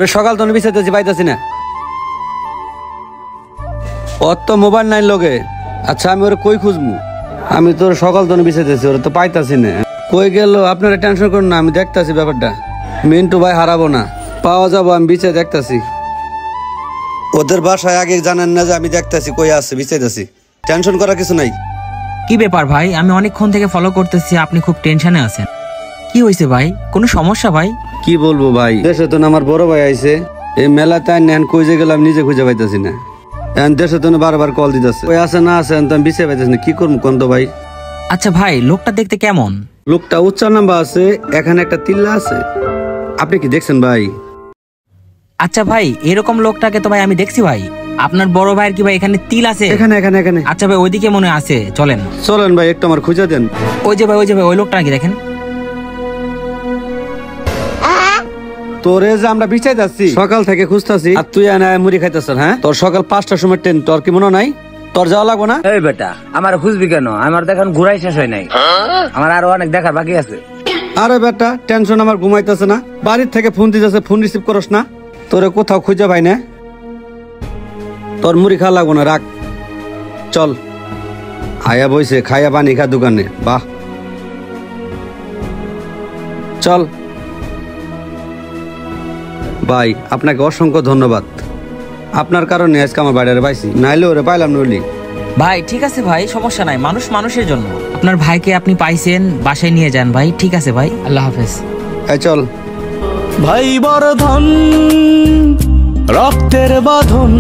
সকাল তো বিচাইতেছি পাইতেছি না। ওর তো মোবাইল নাই লগে। আচ্ছা আমি ওরা কই খুঁজবো? আমি তোর সকাল তো বিচাইতেছি, ওরা তো পাইতাছি না। কই গেল? আপনারা টেনশন করুন না, আমি দেখতাছি ব্যাপারটা। মিন্টু ভাই হারাবো না, পাওয়া যাবো। আমি বিচাই দেখতাছি। ওদের বাসায় আগে জানেন না যে আমি দেখতাছি কই আছে, বিচাইতেছি। টেনশন করার কিছু নাই। কি ব্যাপার ভাই? আমি অনেকক্ষণ থেকে ফলো করতেছি, আপনি খুব টেনশনে আছেন। কি হয়েছে ভাই? কোনো সমস্যা ভাই? কি বলবো ভাই, দেশে তো আমার বড় ভাই আইছে। এই মেলাতে নেন কই যে গেলাম নিজে খুঁজে পাইতেছি না। এখন দেশে তো বারবার কল দিতেছে, ওই আছে না আছে, আমি বিচাই পাইতেছি না। কি করবো কোন তো ভাই? আচ্ছা ভাই, লোকটা দেখতে কেমন? লোকটা উচ্চার নাম্বার আছে, এখানে একটা তিল্লা আছে। আপনি কি দেখছেন ভাই? আচ্ছা ভাই, এরকম লোকটাকে তো ভাই আমি দেখছি ভাই। আপনার বড় ভাইয়ের কি ভাই এখানে তিল আছে? এখানে এখানে এখানে। আচ্ছা ভাই, ওইদিকে মনে আছে, চলেন। চলেন ভাই, একটু আমার খুঁজে দেন। ওই যে ভাই, ওই যে ভাই, ওই লোকটা নাকি দেখেন। তোরে যে আমরা বিচাই যাচ্ছি, সকাল থেকে খুঁজতাছি, আর তুই মুড়ি খাইতেছ। হ্যাঁ, তোর সকাল 5টার সময় ট্রেন, তোর কি মনে নাই? তোর যাওয়া লাগবো না? এই বেটা, আমার খুঁজবি কেন? আমার দেখান ঘুরাই শেষ হয় নাই, আমার আরো অনেক দেখার বাকি আছে। আরে বেটা, টেনশন আমার ঘুমাইতেছে না। বাড়ির থেকে ফোন দিতেছে, ফোন রিসিভ করস না। তোরে কোথাও খুঁজে পাই না। তোর মুড়ি খাওয়া লাগবো না, রাখ। চল, আয়া বইছে, খাইয়া পানি খা দোকানে। বাহ, চল ভাই, আপনাকে অসংখ্য ধন্যবাদ। আপনার কারণে আজকে আমার বাইরে পাইছি, নাইলে ওরে পাইলাম নইলি। ভাই ঠিক আছে ভাই, সমস্যা নাই, মানুষ মানুষের জন্য। আপনার ভাইকে আপনি পাইছেন, বাসায় নিয়ে যান ভাই। ঠিক আছে ভাই, আল্লাহ হাফেজ। এই চল ভাই বড় ধন, রক্তের বাঁধন।